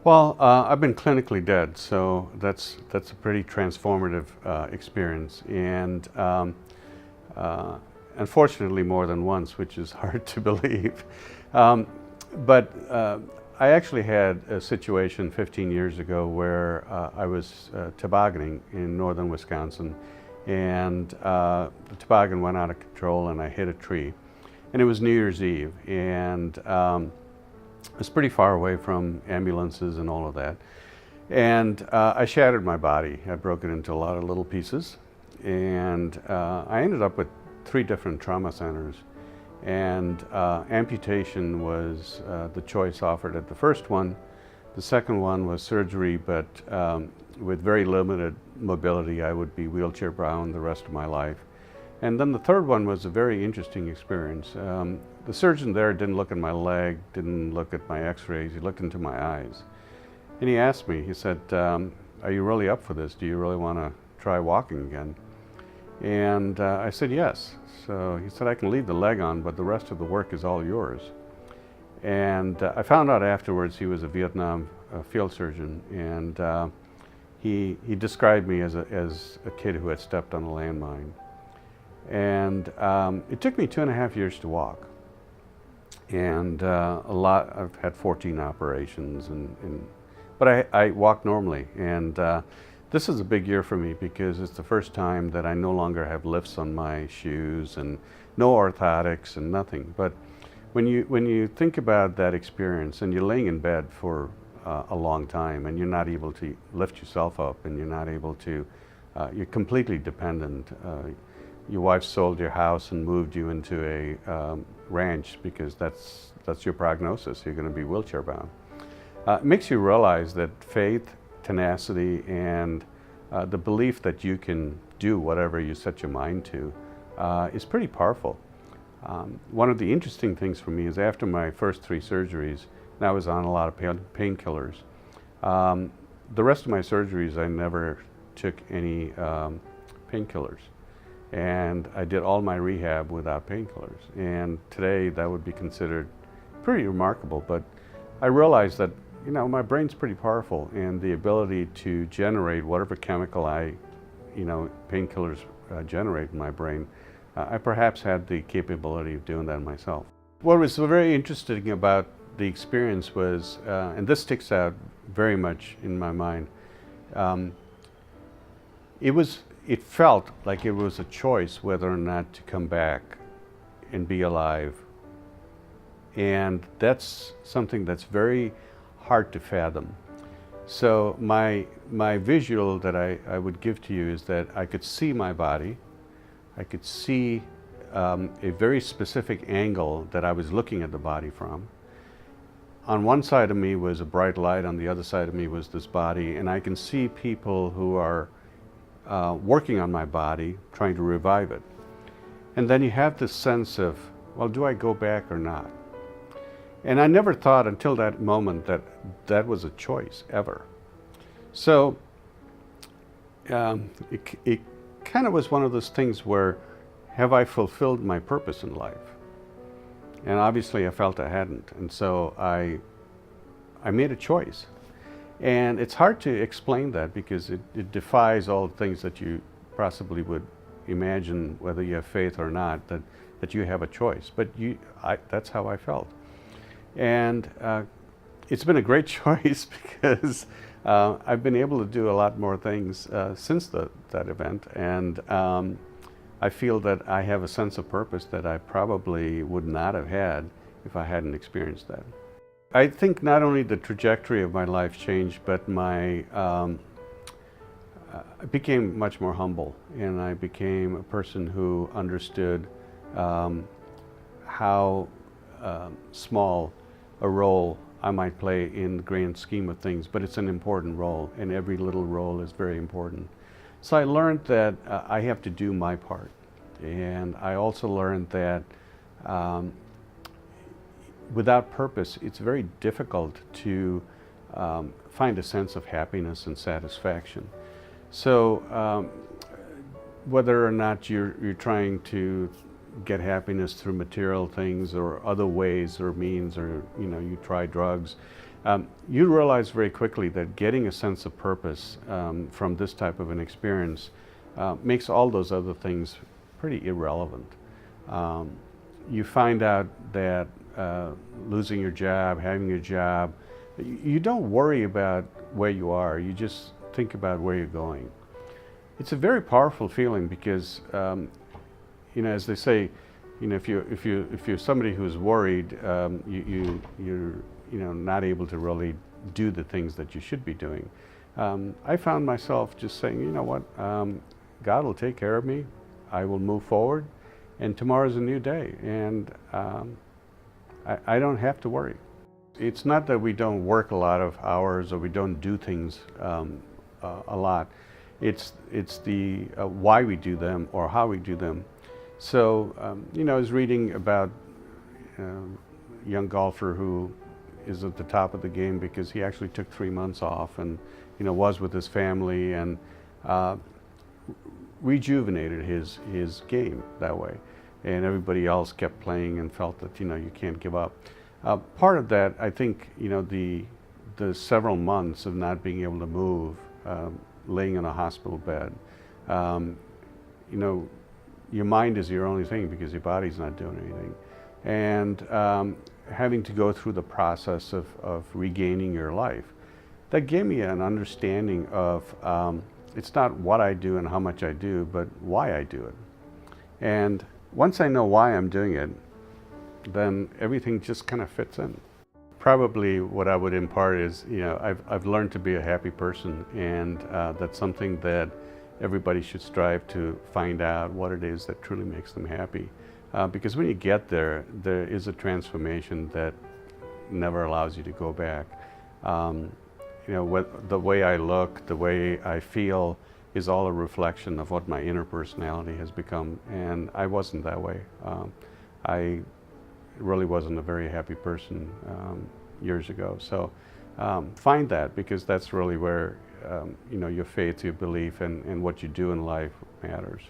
Well, I've been clinically dead, so that's a pretty transformative experience, and uh, unfortunately more than once, which is hard to believe. Um, but I actually had a situation 15 years ago where I was tobogganing in northern Wisconsin, and the toboggan went out of control, and I hit a tree, and it was New Year's Eve, and it was pretty far away from ambulances and all of that. And I shattered my body. I broke it into a lot of little pieces. And I ended up with 3 different trauma centers. And amputation was the choice offered at the first one. The second one was surgery, but with very limited mobility. I would be wheelchair bound the rest of my life. And then the third one was a very interesting experience. The surgeon there didn't look at my leg, didn't look at my x-rays, he looked into my eyes. And he asked me, he said, are you really up for this? Do you really want to try walking again? And I said yes. So he said, I can leave the leg on, but the rest of the work is all yours. And I found out afterwards he was a Vietnam field surgeon, and he described me as a kid who had stepped on a landmine. And it took me 2.5 years to walk. And I've had 14 operations, but I walk normally. And this is a big year for me because it's the first time that I no longer have lifts on my shoes and no orthotics and nothing. But when you think about that experience and you're laying in bed for a long time and you're not able to lift yourself up and you're not able to, you're completely dependent. Your wife sold your house and moved you into a ranch because that's your prognosis. You're going to be wheelchair bound. It makes you realize that faith, tenacity, and the belief that you can do whatever you set your mind to is pretty powerful. One of the interesting things for me is after my first 3 surgeries, and I was on a lot of painkillers. The rest of my surgeries, I never took any painkillers. And I did all my rehab without painkillers. And today that would be considered pretty remarkable, but I realized that, you know, my brain's pretty powerful, and the ability to generate whatever chemical painkillers generate in my brain, I perhaps had the capability of doing that myself. What was very interesting about the experience was, and this sticks out very much in my mind, it felt like it was a choice whether or not to come back and be alive. And that's something that's very hard to fathom. So my visual that I would give to you is that I could see my body. I could see a very specific angle that I was looking at the body from. On one side of me was a bright light, on the other side of me was this body, and I can see people who are working on my body, trying to revive it. And then you have this sense of, well, do I go back or not? And I never thought until that moment that that was a choice, ever. So it kind of was one of those things where, have I fulfilled my purpose in life? And obviously I felt I hadn't. And so I made a choice. And it's hard to explain that because it defies all the things that you possibly would imagine, whether you have faith or not, that you have a choice. But that's how I felt. And it's been a great choice because I've been able to do a lot more things since that event. And I feel that I have a sense of purpose that I probably would not have had if I hadn't experienced that. I think not only the trajectory of my life changed, but I became much more humble, and I became a person who understood how small a role I might play in the grand scheme of things, but it's an important role, and every little role is very important. So I learned that I have to do my part, and I also learned that without purpose, it's very difficult to find a sense of happiness and satisfaction. So whether or not you're trying to get happiness through material things or other ways or means, or you try drugs, You realize very quickly that getting a sense of purpose from this type of an experience makes all those other things pretty irrelevant. Um, you find out that losing your job, having your job, you don't worry about where you are. You just think about where you're going. It's a very powerful feeling because, as they say, if you're somebody who's worried, you're not able to really do the things that you should be doing. I found myself just saying, you know what, God will take care of me. I will move forward, and tomorrow's a new day, and I don't have to worry. It's not that we don't work a lot of hours or we don't do things a lot. It's the why we do them or how we do them. So, I was reading about a young golfer who is at the top of the game because he actually took 3 months off and, was with his family and rejuvenated his game that way. And everybody else kept playing and felt that, you can't give up. Part of that, I think, the several months of not being able to move, laying in a hospital bed, your mind is your only thing because your body's not doing anything. And having to go through the process of regaining your life, that gave me an understanding of it's not what I do and how much I do, but why I do it. And once I know why I'm doing it, then everything just kind of fits in. Probably what I would impart is, I've learned to be a happy person, and that's something that everybody should strive to find out what it is that truly makes them happy. Because when you get there, there is a transformation that never allows you to go back. The way I look, the way I feel is all a reflection of what my inner personality has become, and I wasn't that way. I really wasn't a very happy person years ago. So find that, because that's really where your faith, your belief, and what you do in life matters.